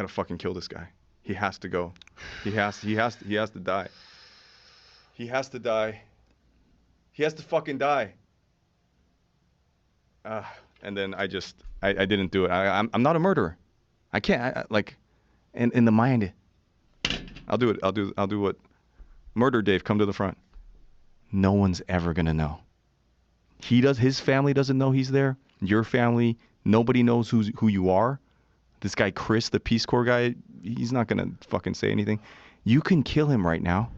gotta fucking kill this guy. He has to go. He has to die. He has to die. He has to fucking die. And then I didn't do it. I'm not a murderer. I can't. In the mind, I'll do it. I'll do what? Murder Dave, come to the front. No one's ever gonna know. His family doesn't know he's there. Your family, nobody knows who you are. This guy Chris, the Peace Corps guy, he's not gonna fucking say anything. You can kill him right now.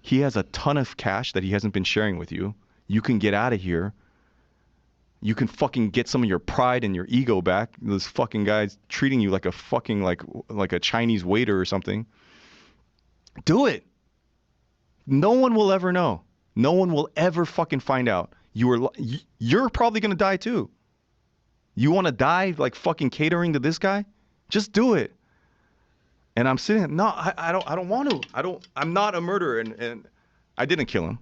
He has a ton of cash that he hasn't been sharing with you. You can get out of here. You can fucking get some of your pride and your ego back. This fucking guy's treating you like a fucking like a Chinese waiter or something. Do it. No one will ever know. No one will ever fucking find out. You're probably gonna die too. You want to die like fucking catering to this guy? Just do it. And I'm sitting. No, I don't want to. I'm not a murderer, and I didn't kill him.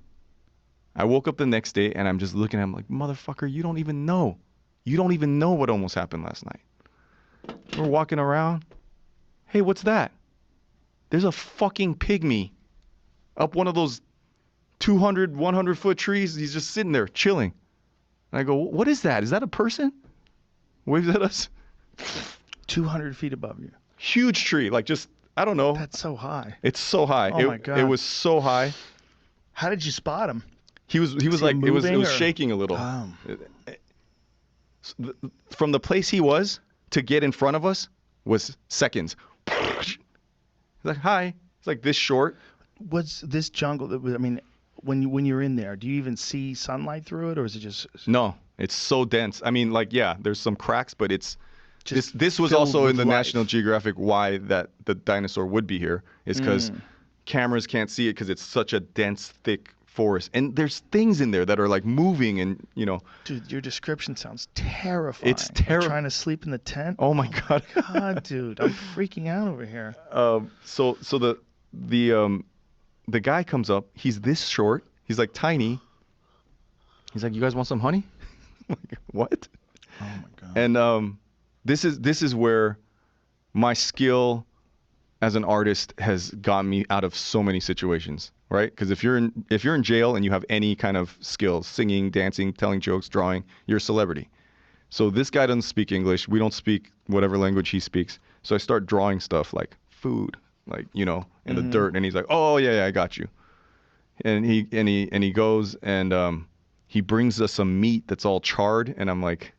I woke up the next day and I'm just looking at him like, motherfucker, you don't even know. You don't even know what almost happened last night. We're walking around. Hey, what's that? There's a fucking pygmy up one of those 200, 100-foot trees. He's just sitting there chilling. And I go, what is that? Is that a person? Waves at us. 200 feet above you. Huge tree. Like just, I don't know. That's so high. It's so high. Oh my God. It was so high. How did you spot him? He was like, it was shaking a little. From the place he was to get in front of us was seconds. He's like, hi. It's like this short. What's this jungle? I mean, when you're in there, do you even see sunlight through it, or is it just? No, it's so dense. I mean, like, yeah, there's some cracks, but it's just this was also in the National Geographic why that the dinosaur would be here is because cameras can't see it because it's such a dense, thick forest, and there's things in there that are like moving, and you know. Dude, your description sounds terrifying. It's terrible. Trying to sleep in the tent. Oh my God. God, dude, I'm freaking out over here. So the guy comes up. He's this short. He's like tiny. He's like, you guys want some honey? I'm like, what? Oh my God. And this is where my skill as an artist has gotten me out of so many situations, right? Because if you're in jail and you have any kind of skills, singing, dancing, telling jokes, drawing, you're a celebrity. So this guy doesn't speak English. We don't speak whatever language he speaks. So I start drawing stuff like food, like, you know, in the dirt, and he's like, oh yeah, I got you. And he goes and he brings us some meat that's all charred, and I'm like,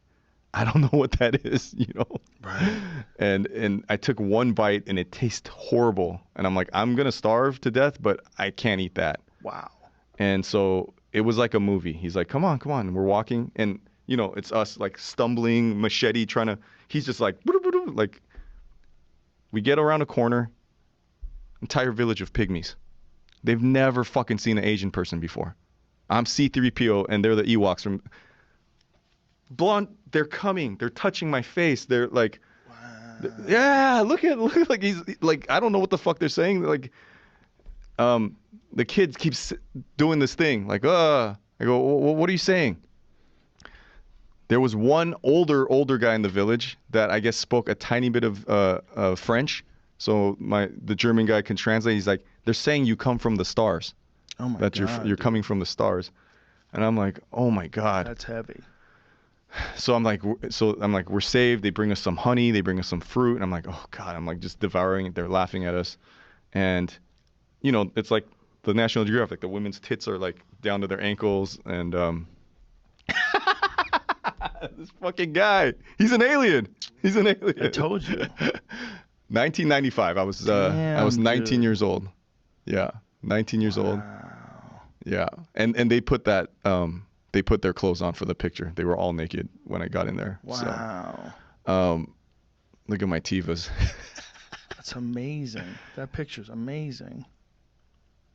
I don't know what that is, you know. Right. And I took one bite and it tastes horrible, and I'm like, I'm gonna starve to death, but I can't eat that. Wow. And so it was like a movie. He's like, come on. And we're walking, and you know, it's us like stumbling, machete trying to. He's just like we get around a corner. Entire village of pygmies. They've never fucking seen an Asian person before. I'm C-3PO and they're the Ewoks from blonde. They're coming. They're touching my face. They're like, wow. Yeah, look like he's like, I don't know what the fuck they're saying. Like, the kid keeps doing this thing. Like, I go, what are you saying? There was one older guy in the village that I guess spoke a tiny bit of French. So the German guy can translate. He's like, they're saying you come from the stars. Oh my God. That you're coming from the stars. And I'm like, oh my God. That's heavy. So I'm like, we're saved. They bring us some honey. They bring us some fruit. And I'm like, oh God. I'm like just devouring it. They're laughing at us. And, you know, it's like the National Geographic. The women's tits are like down to their ankles. And this fucking guy. He's an alien. I told you. 1995. I was 19 years old. Yeah, 19 years old. Yeah, and they put that they put their clothes on for the picture. They were all naked when I got in there. Wow. So, look at my Tivas. That's amazing. That picture's amazing.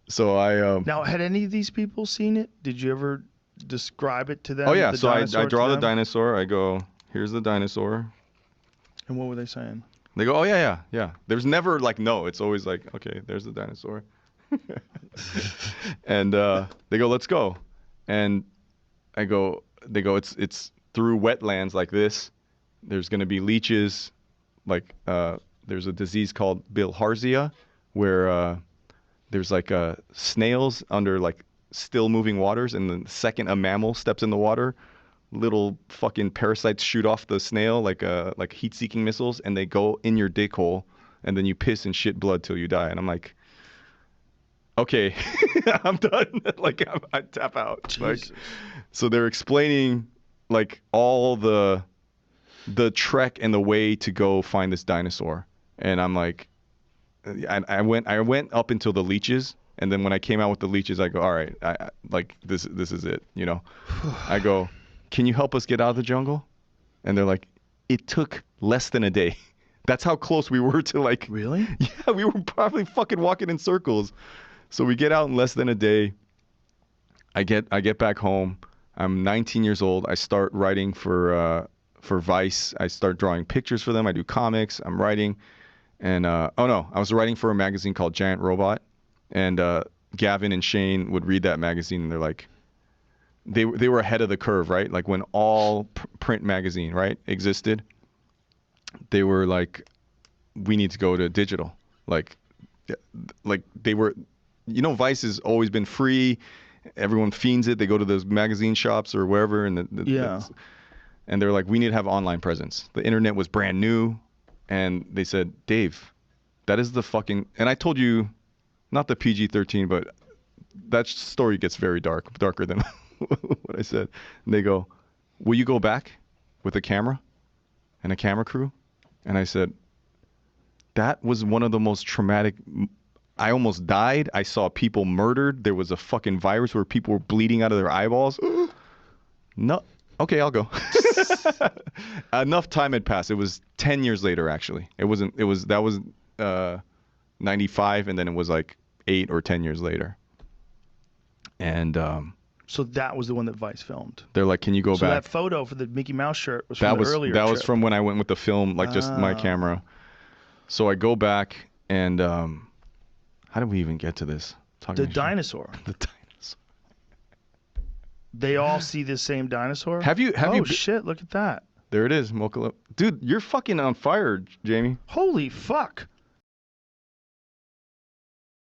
So I now, had any of these people seen it? Did you ever describe it to them? Oh yeah. So I draw the dinosaur. I go, here's the dinosaur. And what were they saying? They go, oh yeah. There's never like no. It's always like, okay, there's the dinosaur. And they go, let's go. And they go, it's through wetlands like this. There's gonna be leeches, like there's a disease called bilharzia, where there's like snails under like still moving waters, and the second a mammal steps in the water, little fucking parasites shoot off the snail like heat-seeking missiles, and they go in your dick hole, and then you piss and shit blood till you die. And I'm like, okay, I'm done. Like I tap out. Jesus. Like, so they're explaining like all the trek and the way to go find this dinosaur, and I'm like, I went up until the leeches, and then when I came out with the leeches, I go, all right, like this is it, you know. I go, can you help us get out of the jungle? And they're like, it took less than a day. That's how close we were to like. Really? Yeah, we were probably fucking walking in circles. So we get out in less than a day. I get back home. I'm 19 years old. I start writing for Vice. I start drawing pictures for them. I do comics. I'm writing. And oh no, I was writing for a magazine called Giant Robot, and Gavin and Shane would read that magazine, and they're like, they were ahead of the curve, right? Like when all print magazine, right, existed, they were like, we need to go to digital. Like they were, you know, Vice has always been free. Everyone fiends it. They go to those magazine shops or wherever, and Yeah. and they're like, we need to have online presence. The internet was brand new. And they said, Dave, that is the fucking... And I told you, not the PG-13, but that story gets very darker than what I said. And they go, will you go back with a camera and a camera crew? And I said, that was one of the most traumatic... I almost died. I saw people murdered. There was a fucking virus where people were bleeding out of their eyeballs. No. Okay, I'll go. Enough time had passed. It was 10 years later, actually. That was 95, and then it was like 8 or 10 years later. And So that was the one that Vice filmed. they're like, can you go So back? that photo for the Mickey Mouse shirt was from the earlier That was trip. from when I went with the film, like just my camera. So I go back, and how did we even get to this? The dinosaur. The dinosaur. They all see this same dinosaur? Have you Oh, shit, look at that. There it is, Mocha. Dude, you're fucking on fire, Jamie. Holy fuck.